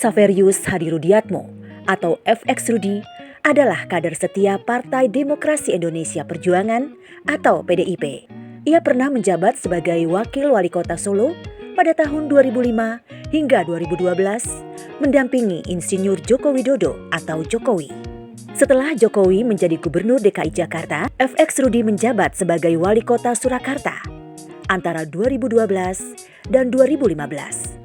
Saverius Hadirudiatmo atau FX Rudi adalah kader setia Partai Demokrasi Indonesia Perjuangan atau PDIP. Ia pernah menjabat sebagai Wakil Wali Kota Solo pada tahun 2005 hingga 2012, mendampingi Insinyur Joko Widodo atau Jokowi. Setelah Jokowi menjadi Gubernur DKI Jakarta, FX Rudi menjabat sebagai Wali Kota Surakarta antara 2012 dan 2015.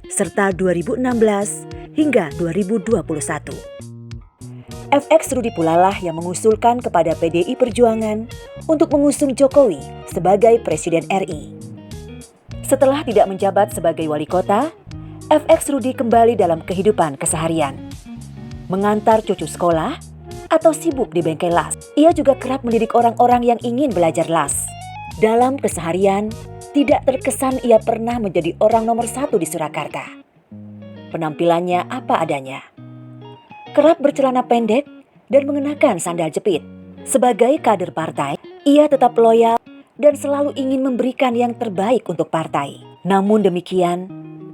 Serta 2016 hingga 2021. FX Rudi pula lah yang mengusulkan kepada PDI Perjuangan untuk mengusung Jokowi sebagai Presiden RI. Setelah tidak menjabat sebagai wali kota, FX Rudi kembali dalam kehidupan keseharian. Mengantar cucu sekolah atau sibuk di bengkel las. Ia juga kerap mendidik orang-orang yang ingin belajar las. Dalam keseharian, tidak terkesan ia pernah menjadi orang nomor 1 di Surakarta. Penampilannya apa adanya. Kerap bercelana pendek dan mengenakan sandal jepit. Sebagai kader partai, ia tetap loyal dan selalu ingin memberikan yang terbaik untuk partai. Namun demikian,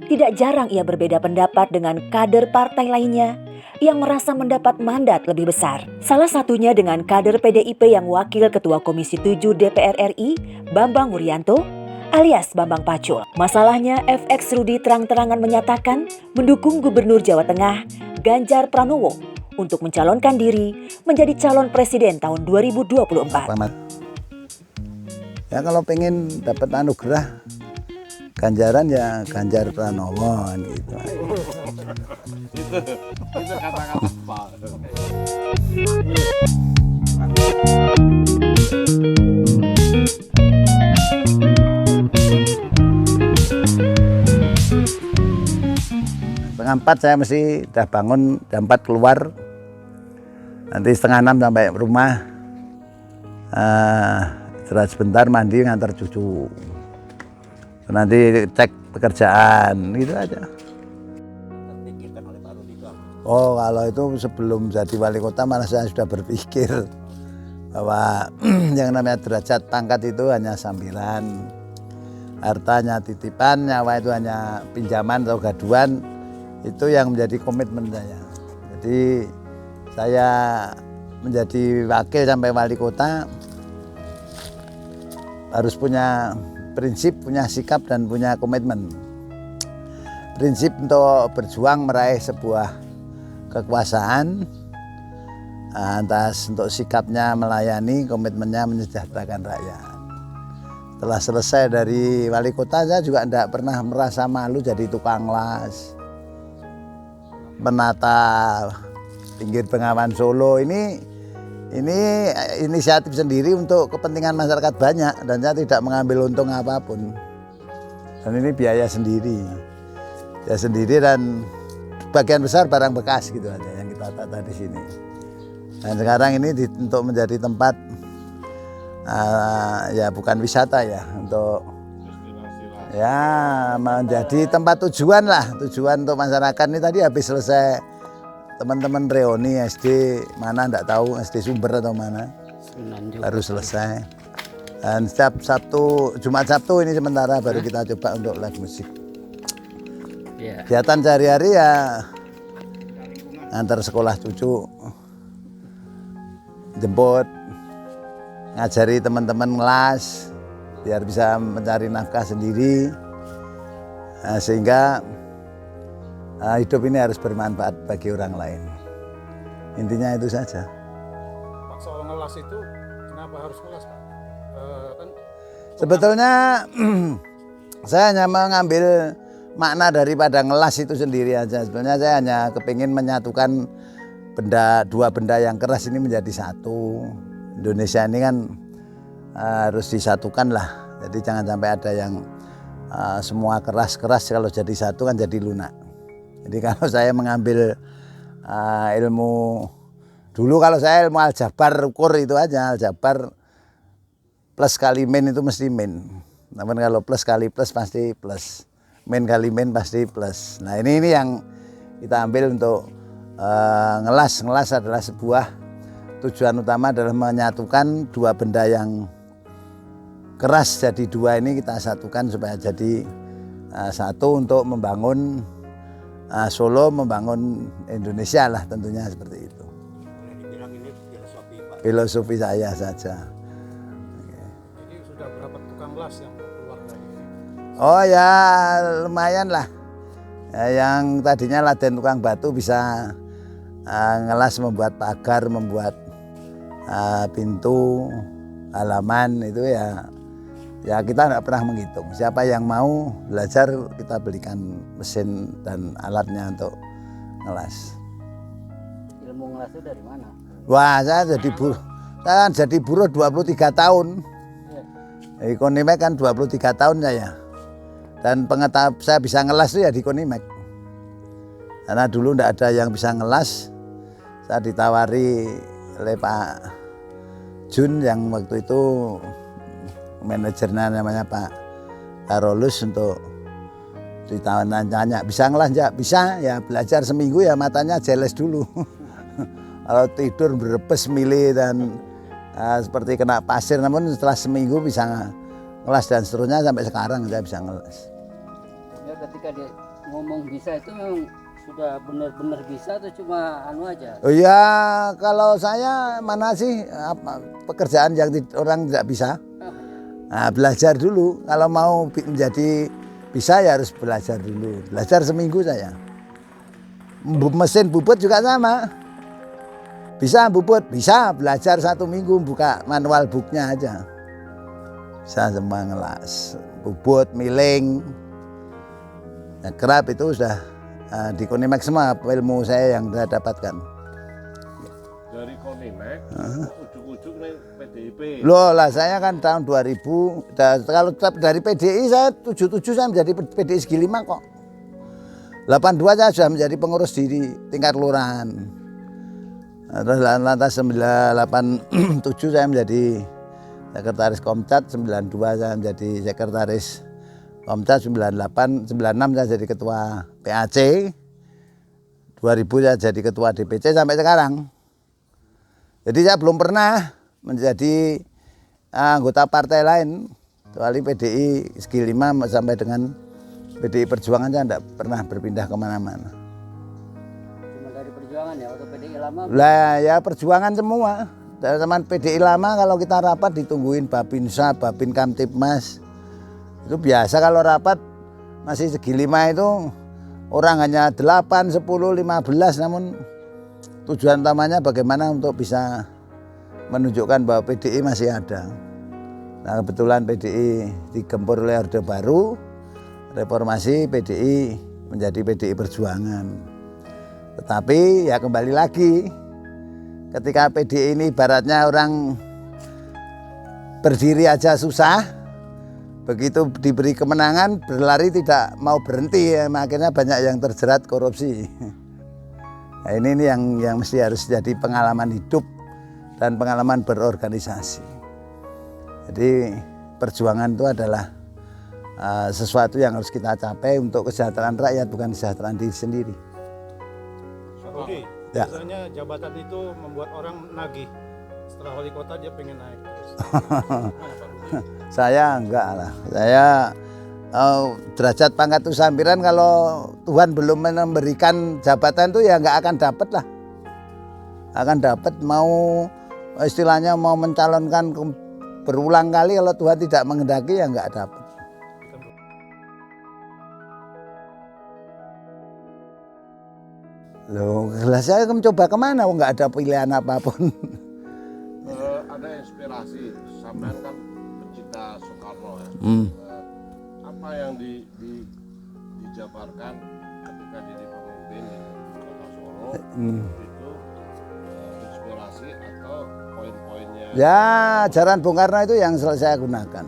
tidak jarang ia berbeda pendapat dengan kader partai lainnya yang merasa mendapat mandat lebih besar. Salah satunya dengan kader PDIP yang wakil Ketua Komisi 7 DPR RI, Bambang Wuryanto, alias Bambang Pacul. Masalahnya, FX Rudi terang-terangan menyatakan mendukung Gubernur Jawa Tengah, Ganjar Pranowo, untuk mencalonkan diri menjadi calon presiden tahun 2024. Ya kalau pengen dapat anugerah ganjaran ya Ganjar Pranowo gitu. Itu kata-kata Pak. Setengah 4 saya mesti udah bangun, jam 4 keluar. Nanti setengah 6 sampai rumah. Istirahat sebentar, mandi, ngantar cucu. Nanti cek pekerjaan, gitu aja. Oh, kalau itu sebelum jadi wali kota malah saya sudah berpikir bahwa yang namanya derajat pangkat itu hanya sambilan, hartanya titipan, nyawa itu hanya pinjaman atau gaduan. Itu yang menjadi komitmen saya. Jadi saya menjadi wakil sampai wali kota harus punya prinsip, punya sikap dan punya komitmen. Prinsip untuk berjuang meraih sebuah kekuasaan, atas untuk sikapnya melayani, komitmennya mensejahterakan rakyat. Setelah selesai dari wali kota saya juga tidak pernah merasa malu jadi tukang las, menata pinggir Bengawan Solo. Ini inisiatif sendiri untuk kepentingan masyarakat banyak dan saya tidak mengambil untung apapun. Dan ini biaya sendiri dan bagian besar barang bekas gitu aja yang kita tata di sini. Dan sekarang ini untuk menjadi tempat ya bukan wisata ya, untuk ya menjadi tempat tujuan untuk masyarakat. Ini tadi habis selesai teman-teman reuni SD mana enggak tahu, SD Sumber atau mana, baru selesai. Dan setiap Sabtu, Jumat Sabtu ini sementara baru kita coba untuk live musik. Kegiatan sehari-hari ya antar sekolah cucu, jemput, ngajari teman-teman kelas biar bisa mencari nafkah sendiri, sehingga hidup ini harus bermanfaat bagi orang lain. Intinya itu saja. Pak, soal ngelas itu kenapa harus ngelas, Pak? Sebetulnya saya hanya mengambil makna daripada ngelas itu sendiri aja. Sebenarnya saya hanya kepingin menyatukan dua benda yang keras ini menjadi satu. Indonesia ini kan harus disatukan lah. Jadi jangan sampai ada yang semua keras-keras, kalau jadi satu kan jadi lunak. Jadi kalau saya mengambil ilmu, dulu kalau saya ilmu aljabar ukur itu aja, aljabar plus kali min itu mesti min. Namun kalau plus kali plus pasti plus. Min kali min pasti plus. Nah ini yang kita ambil untuk ngelas. Ngelas adalah sebuah tujuan utama adalah menyatukan dua benda yang keras jadi dua, ini kita satukan supaya jadi satu untuk membangun Solo membangun Indonesia lah tentunya seperti itu. Boleh dibilang ini filosofi Pak. Filosofi saya saja. Jadi sudah berapa tukang las yang keluar dari ini? Oh ya lumayan lah. Ya, yang tadinya laden tukang batu bisa ngelas, membuat pagar, membuat pintu, halaman itu ya kita nggak pernah menghitung. Siapa yang mau belajar kita belikan mesin dan alatnya untuk ngelas. Ilmu ngelas itu dari mana? Wah saya jadi buruh 23 tahun. Di Konimek kan 23 tahun saya. Dan pengetahuan saya bisa ngelas itu ya di Konimek. Karena dulu tidak ada yang bisa ngelas. Saya ditawari oleh Pak Jun yang waktu itu manajernya namanya Pak Karolus untuk ditanya bisa ngelas enggak? Bisa ya, belajar seminggu ya matanya jeles dulu. Kalau tidur berepes milih dan seperti kena pasir, namun setelah seminggu bisa ngelas dan seterusnya sampai sekarang saya bisa ngelas. Ya ketika dia ngomong bisa itu memang sudah benar-benar bisa atau cuma anu aja? Oh ya kalau saya mana sih pekerjaan yang orang tidak bisa. Nah, belajar dulu, kalau mau menjadi bisa ya harus belajar dulu. Belajar seminggu saya. Mesin bubut juga sama. Bisa bubut, bisa belajar 1 minggu, buka manual booknya aja. Bisa semua ngelas. Bubut, miling, ya, kerap itu sudah di Konimek semua ilmu saya yang saya dapatkan. Dari Konimek, ujuk-ujuk nih PDIP. Loh lah saya kan tahun 2000, kalau dari PDI saya 77 saya menjadi PDI Segi Lima kok. 82 saya sudah menjadi pengurus di tingkat kelurahan. Terus lantas 87 saya menjadi sekretaris Komcat, 92 saya menjadi sekretaris Komcat, 96 saya jadi ketua PAC, 2000 saya jadi ketua DPC sampai sekarang. Jadi saya belum pernah menjadi anggota partai lain kecuali PDI Segi Lima sampai dengan PDI Perjuangan saya tidak pernah berpindah kemana-mana. Cuma dari perjuangan ya, waktu PDI lama? Lah ya perjuangan semua. Teman-teman PDI lama kalau kita rapat ditungguin Babinsa, Babin Kamtipmas. Itu biasa kalau rapat masih Segi Lima itu orang hanya 8, 10, 15 namun tujuan utamanya bagaimana untuk bisa menunjukkan bahwa PDI masih ada. Nah kebetulan PDI digempur oleh Orde Baru, reformasi PDI menjadi PDI Perjuangan. Tetapi ya kembali lagi, ketika PDI ini ibaratnya orang berdiri aja susah, begitu diberi kemenangan berlari tidak mau berhenti, ya, akhirnya banyak yang terjerat korupsi. Nah, ini yang mesti harus jadi pengalaman hidup dan pengalaman berorganisasi. Jadi perjuangan itu adalah sesuatu yang harus kita capai untuk kesejahteraan rakyat, bukan kesejahteraan diri sendiri. Rudi, Ya. biasanya jabatan itu membuat orang nagih. Setelah wali kota dia pengen naik terus. Saya enggak lah. Saya derajat pangkat usampiran kalau Tuhan belum memberikan jabatan itu ya enggak akan dapat lah. Akan dapat mau istilahnya mau mencalonkan berulang kali kalau Tuhan tidak menghendaki ya enggak dapat. Loh, saya mencoba kemana? Enggak ada pilihan apapun. Ada inspirasi, sampean kan pecinta Soekarno ya. Apa yang dijabarkan ketika jadi pemimpin di Kota Solo itu inspirasi atau poin-poinnya? Ya, ajaran Bung Karno itu yang selalu saya gunakan.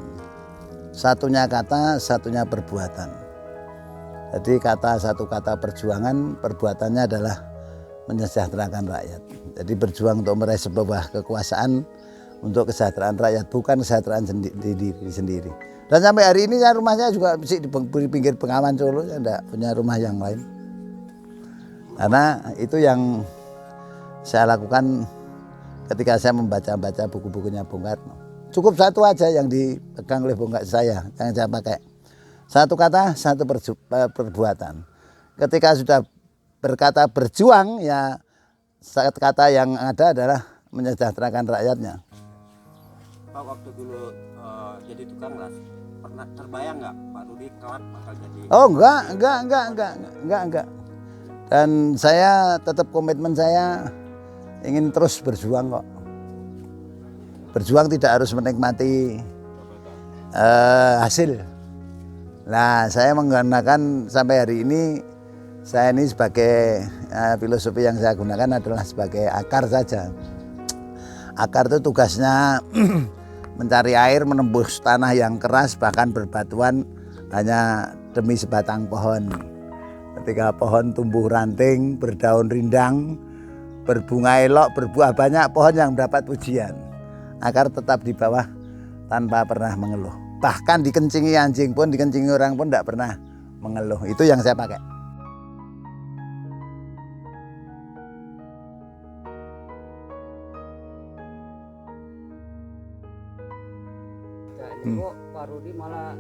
Satunya kata, satunya perbuatan. Jadi satu kata perjuangan, perbuatannya adalah mensejahterakan rakyat. Jadi berjuang untuk meraih sebuah kekuasaan untuk kesejahteraan rakyat, bukan kesejahteraan diri sendiri. Dan sampai hari ini rumah saya juga di pinggir Bengawan Solo, saya tidak punya rumah yang lain. Karena itu yang saya lakukan ketika saya membaca buku-bukunya Bung Karno. Cukup satu aja yang dipegang oleh Bung Karno saya, yang saya pakai. Satu kata, satu perbuatan. ketika sudah berkata berjuang, ya kata yang ada adalah mensejahterakan rakyatnya. Pak, waktu dulu jadi tukang las, pernah terbayang nggak Pak Rudi kelak bakal jadi? Oh enggak. Dan saya tetap komitmen saya ingin terus berjuang kok. Berjuang tidak harus menikmati hasil. Nah, saya menggunakan sampai hari ini, saya ini sebagai filosofi yang saya gunakan adalah sebagai akar saja. Akar itu tugasnya mencari air, menembus tanah yang keras, bahkan berbatuan hanya demi sebatang pohon. Ketika pohon tumbuh ranting, berdaun rindang, berbunga elok, berbuah banyak, pohon yang mendapat pujian. Akar tetap di bawah tanpa pernah mengeluh. Bahkan dikencingi anjing pun, dikencingi orang pun tidak pernah mengeluh. Itu yang saya pakai. Nah, ini kok Pak Rudi malah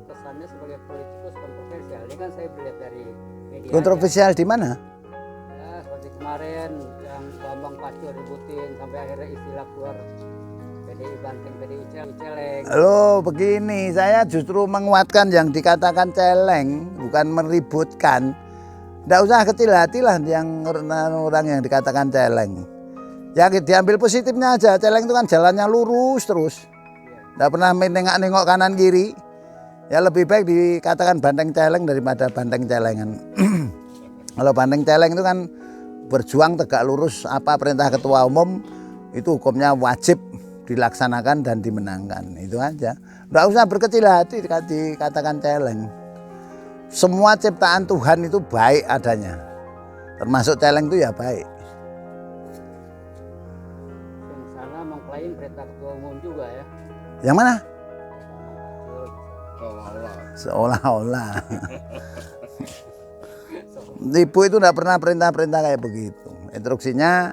kesannya sebagai politikus kontroversial. Ini kan saya melihat dari media. Kontroversial di mana? Ya, seperti kemarin yang Bambang Pacul ributin sampai akhirnya istilah keluar PDI banting, PDI celeng. Loh begini, saya justru menguatkan yang dikatakan celeng, bukan meributkan. Tidak usah kecil hati lah yang orang yang dikatakan celeng. Ya diambil positifnya aja, celeng itu kan jalannya lurus terus. Tidak pernah menengok kanan kiri. Ya lebih baik dikatakan banteng celeng daripada banteng celengan. Kalau banteng celeng itu kan berjuang tegak lurus, apa perintah ketua umum itu hukumnya wajib dilaksanakan dan dimenangkan. Itu aja. Tidak usah berkecil hati dikatakan celeng. Semua ciptaan Tuhan itu baik adanya. Termasuk celeng itu ya baik. Yang sana mengklaim perintah ketua umum juga ya. Yang mana? Seolah-olah. Seolah-olah. Ibu itu tidak pernah perintah-perintah kayak begitu. Instruksinya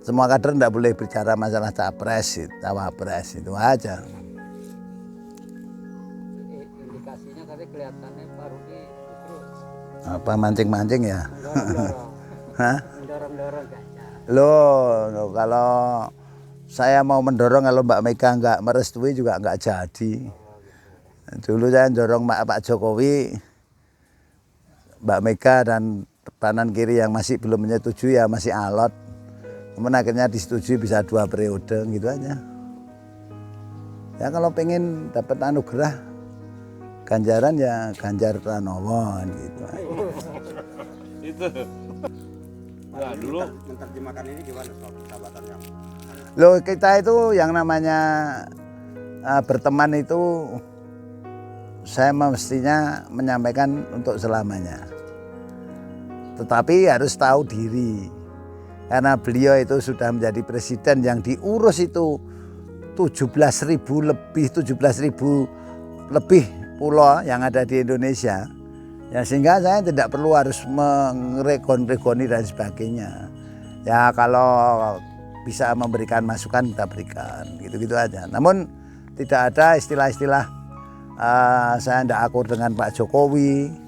semua kader tidak boleh bicara masalah capres, cawapres, itu aja. Indikasinya tadi kelihatannya Pak Rudi justru Apa mancing-mancing ya? Hah? mendorong kayaknya. Loh, kalau saya mau mendorong, kalau Mbak Mega nggak merestui juga nggak jadi. Dulu saya dorong Pak Jokowi, Mbak Mega dan kanan kiri yang masih belum menyetujui ya masih alot. Kemudian akhirnya disetujui bisa 2 periode gitu aja. Ya kalau pengen dapat anugerah ganjaran ya Ganjar Pranowo gitu. Itu. Nah, dulu Menerjemahkan ini gimana soal persahabatan yang Loh kita itu yang namanya berteman itu saya mestinya menyampaikan untuk selamanya. Tetapi harus tahu diri. Karena beliau itu sudah menjadi presiden yang diurus itu 17.000 lebih pulau yang ada di Indonesia. Ya sehingga saya tidak perlu harus merekon-rekoni dan sebagainya. Ya kalau bisa memberikan masukan kita berikan, gitu-gitu aja. Namun tidak ada istilah-istilah saya tidak akur dengan Pak Jokowi.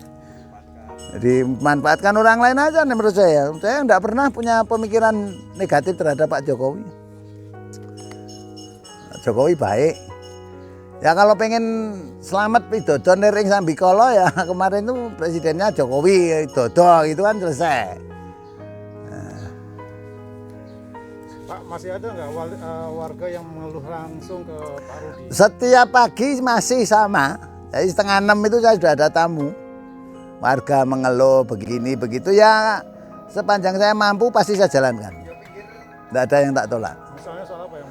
Jadi manfaatkan orang lain aja menurut saya. Saya tidak pernah punya pemikiran negatif terhadap Pak Jokowi. Pak Jokowi baik. Ya kalau pengen selamat Widodo nering Sambikolo ya kemarin itu presidennya Jokowi Widodo itu kan selesai. Pak, masih ada nggak warga yang mengeluh langsung ke Pak Rudi? Setiap pagi masih sama. Jadi 5:30 itu saya sudah ada tamu. Warga mengeluh begini begitu ya sepanjang saya mampu pasti saya jalankan. Tidak ada yang tak tolak. Misalnya soal apa yang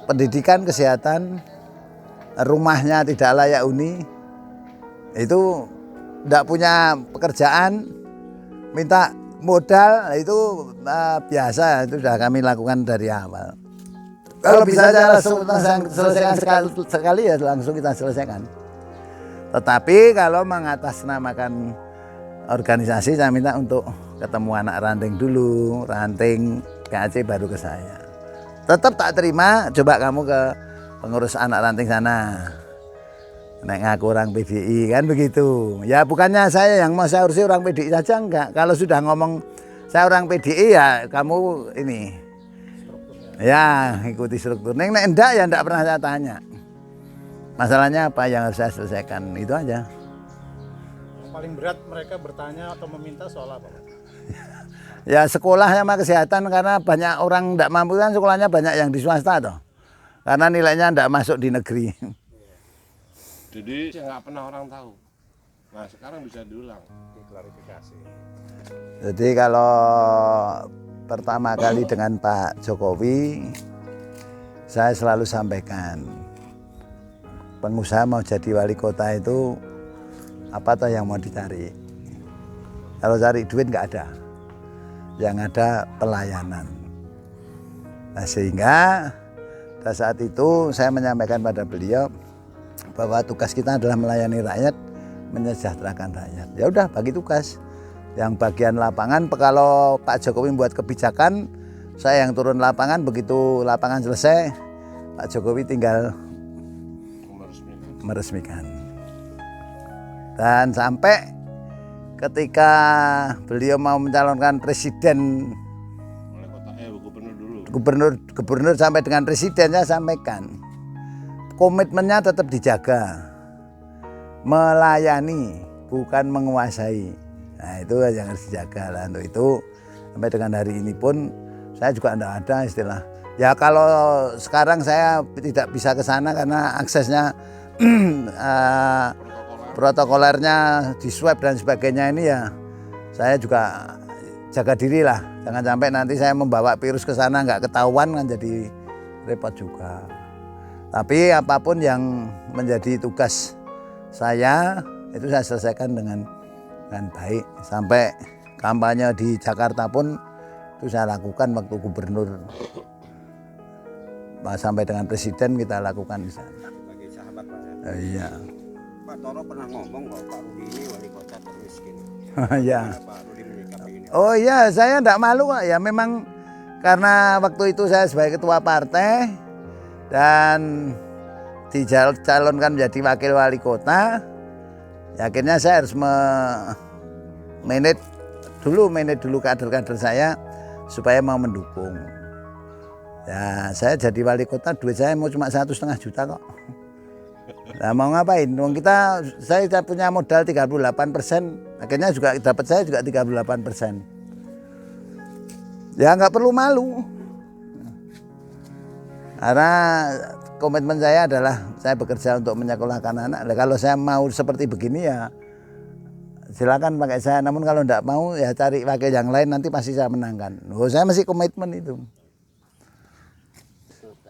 Pendidikan, kesehatan, rumahnya tidak layak huni, itu tidak punya pekerjaan, minta modal, itu biasa, itu sudah kami lakukan dari awal. Kalau bisa saya langsung selesaikan sekali ya langsung kita selesaikan. Tetapi kalau mengatasnamakan organisasi saya minta untuk ketemu anak ranting dulu, ranting PAC baru ke saya. Tetap tak terima, coba kamu ke pengurus anak ranting sana. Nek ngaku orang PDI kan begitu. Ya bukannya saya yang mau saya urusi orang PDI saja enggak. Kalau sudah ngomong saya orang PDI ya kamu ini. Ya ikuti struktur. Nek enggak ya enggak pernah saya tanya. Masalahnya apa yang harus saya selesaikan itu aja. Yang paling berat mereka bertanya atau meminta soal apa, Pak? Ya sekolah sama kesehatan karena banyak orang enggak mampu kan sekolahnya banyak yang di swasta toh. Karena nilainya enggak masuk di negeri. Jadi nggak pernah orang tahu. Nah sekarang bisa diulang. Diklarifikasi. Jadi kalau pertama kali dengan Pak Jokowi, saya selalu sampaikan, pengusaha mau jadi wali kota itu apa toh yang mau dicari? Kalau cari duit nggak ada, yang ada pelayanan. Nah sehingga pada saat itu saya menyampaikan pada beliau bahwa tugas kita adalah melayani rakyat, menyejahterakan rakyat. Ya udah bagi tugas. Yang bagian lapangan kalau Pak Jokowi membuat kebijakan, saya yang turun lapangan, begitu lapangan selesai, Pak Jokowi tinggal meresmikan. Dan sampai ketika beliau mau mencalonkan presiden, Wali kota gubernur dulu. Gubernur sampai dengan presiden, saya sampaikan komitmennya tetap dijaga, melayani bukan menguasai. Nah itu yang harus dijaga lah. Untuk itu sampai dengan hari ini pun saya juga tidak ada istilah. Ya kalau sekarang saya tidak bisa ke sana karena aksesnya protokolernya di swab dan sebagainya ini ya saya juga jaga diri lah. Jangan sampai nanti saya membawa virus ke sana nggak ketahuan kan jadi repot juga. Tapi apapun yang menjadi tugas saya itu saya selesaikan dengan baik. Sampai kampanye di Jakarta pun itu saya lakukan waktu gubernur. Sampai dengan presiden kita lakukan di sana. Sebagai sahabat Pak ya. Iya. Pak Toro pernah ngomong bahwa Pak Rudi ini wali kota termiskin. Iya. Pak Rudi menyikapi ini. Oh iya, saya enggak malu kok. Ya memang karena waktu itu saya sebagai ketua partai dan dicalonkan menjadi wakil wali kota, ya akhirnya saya harus manage dulu kader-kader saya supaya mau mendukung. Ya saya jadi wali kota, duit saya mau cuma 1,5 juta kok. Nah mau ngapain? Saya punya modal 38%, akhirnya juga dapat saya juga 38%. Ya nggak perlu malu. Karena komitmen saya adalah saya bekerja untuk menyekolahkan anak. Nah, kalau saya mau seperti begini ya silakan pakai saya. Namun kalau tidak mau ya cari wakil yang lain, nanti pasti saya menangkan. Saya masih komitmen itu.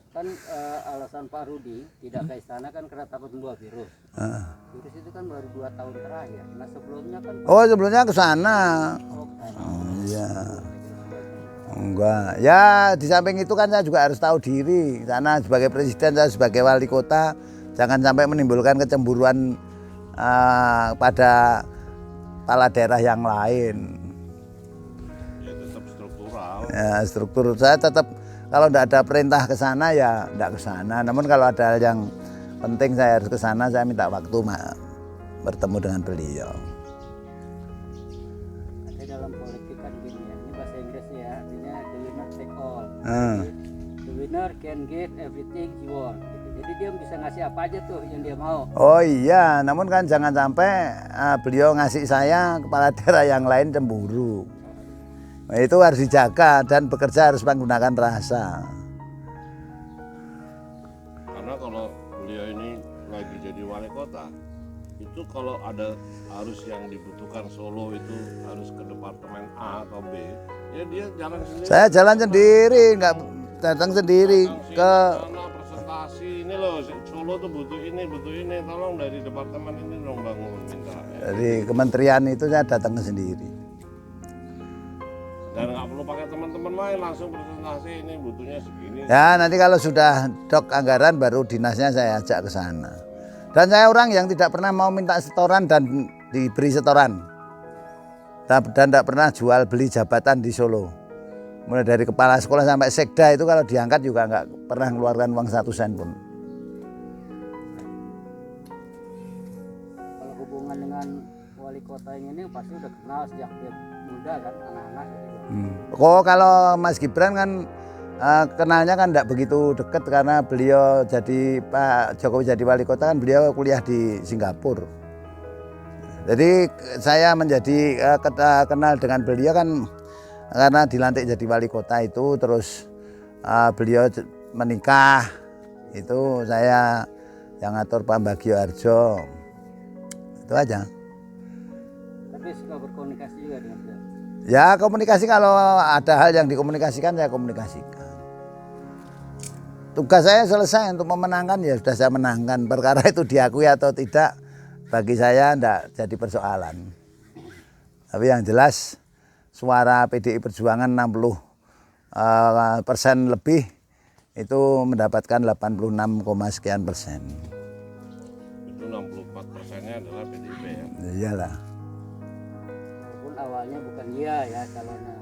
Kan alasan Pak Rudi tidak ke istana kan karena takut membawa virus. Virus itu kan baru 2 tahun terakhir. Nah sebelumnya kan. Oh sebelumnya ke sana. Iya. Enggak. Ya di samping itu kan saya juga harus tahu diri. Karena sebagai presiden, saya sebagai wali kota, jangan sampai menimbulkan kecemburuan pada kepala daerah yang lain. Ya tetap struktural. Ya struktur saya tetap kalau tidak ada perintah ke sana ya tidak ke sana. Namun kalau ada yang penting saya harus ke sana, saya minta waktu bertemu dengan beliau. Ada dalam politik kan gini ya, ini bahasa Inggrisnya ya, artinya the winner take all. The winner can get everything he want. Gitu. Jadi dia bisa ngasih apa aja tuh yang dia mau. Oh iya, namun kan jangan sampai beliau ngasih saya kepala daerah yang lain cemburu. Nah, itu harus dijaga dan bekerja harus menggunakan rasa. Karena kalau beliau ini lagi jadi wali kota, itu kalau ada harus yang dibutuhkan Solo itu harus ke departemen A atau B, ya dia jalan sendiri. Saya jalan sendiri, nggak datang sendiri ke. Sana presentasi ini loh, Solo tuh butuh ini, tolong dari departemen ini dong bangun minta. Dari kementerian itu saya datang sendiri. Dan nggak perlu pakai teman-teman lain, langsung presentasi ini butuhnya segini. Ya nanti kalau sudah dok anggaran baru dinasnya saya ajak ke sana. Dan saya orang yang tidak pernah mau minta setoran dan diberi setoran. Dan tidak pernah jual beli jabatan di Solo. Mulai dari kepala sekolah sampai sekda itu kalau diangkat juga nggak pernah mengeluarkan uang 1 sen pun. Saing ini pasti udah kenal sejak dia muda kan, anak-anak gitu. Kok kalau Mas Gibran kan kenalnya kan tidak begitu dekat karena beliau jadi Pak Jokowi jadi wali kota kan beliau kuliah di Singapura. Jadi saya menjadi kenal dengan beliau kan karena dilantik jadi wali kota itu, terus beliau menikah itu saya yang ngatur Pak Bagio Arjo, itu aja. Tapi suka berkomunikasi juga dengan dia. Ya komunikasi, kalau ada hal yang dikomunikasikan saya komunikasikan. Tugas saya selesai untuk memenangkan, ya sudah saya menangkan. Perkara itu diakui atau tidak bagi saya tidak jadi persoalan. Tapi yang jelas suara PDI Perjuangan 60% lebih itu mendapatkan 86, sekian persen. Itu 64%-nya adalah PDIP ya. Iyalah. Walaupun awalnya bukan dia ya calonnya.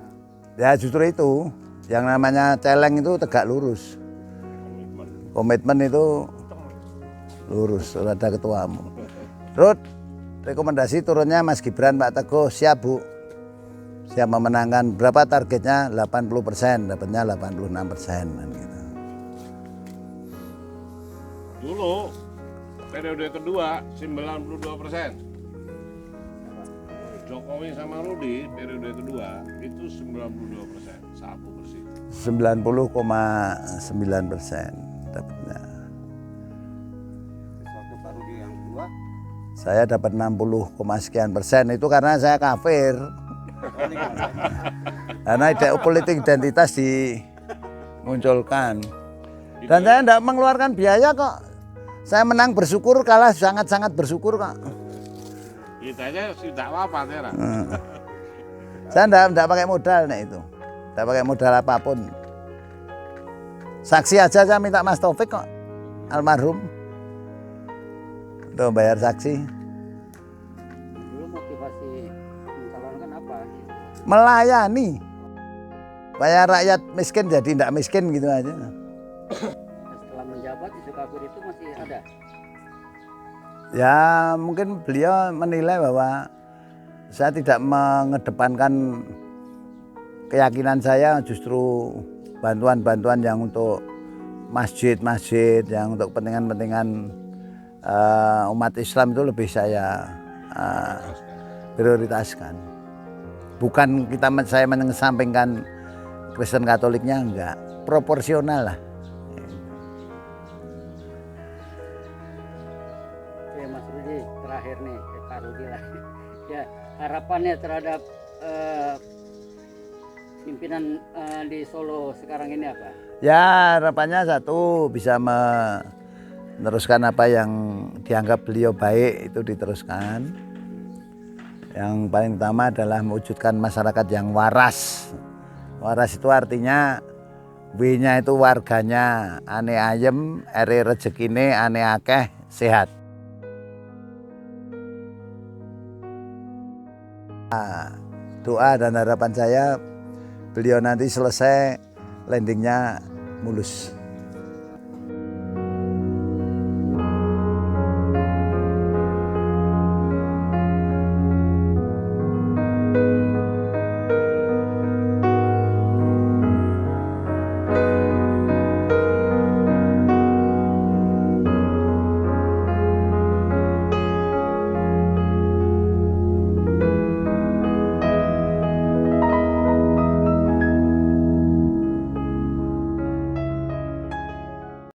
Ya justru itu yang namanya celeng itu tegak lurus. Komitmen itu lurus, ada ketuamu. Rut, rekomendasi turunnya Mas Gibran, Pak Teguh, siap Bu. Siap memenangkan. Berapa targetnya? 80%, dapatnya 86% kan gitu. Dulu periode kedua 92%. Jokowi sama Rudi periode kedua itu 92%, sapu bersih. 90,9% dapatnya. Waktu Pak Rudi yang kedua, Saya dapat 60, sekian persen, itu karena saya kafir. Karena politik identitas dimunculkan. Dan saya tidak mengeluarkan biaya kok. Saya menang bersyukur, kalah sangat-sangat bersyukur kok. Kita aja tidak apa-apa Tera. Saya tidak pakai modal nih itu. Tidak pakai modal apapun. Saksi aja saya minta Mas Taufik kok, almarhum, untuk bayar saksi. Dulu motivasi mencalonkan apa? Melayani. Supaya rakyat miskin jadi tidak miskin gitu aja. Setelah menjabat di Sukabumi itu masih ada. Ya mungkin beliau menilai bahwa saya tidak mengedepankan keyakinan saya, justru bantuan-bantuan yang untuk masjid-masjid, yang untuk kepentingan-kepentingan umat Islam itu lebih saya prioritaskan. Bukan saya mengesampingkan Kristen Katoliknya, enggak, proporsional lah. Oke Mas Rudi, terakhir nih Pak Rudi lah. Ya, harapannya terhadap pimpinan di Solo sekarang ini apa? Ya harapannya satu, bisa meneruskan apa yang dianggap beliau baik itu diteruskan. Yang paling utama adalah mewujudkan masyarakat yang waras. Waras itu artinya W-nya itu warganya ane ayem, ere rezekine ane akeh, sehat. Doa dan harapan saya beliau nanti selesai landingnya mulus.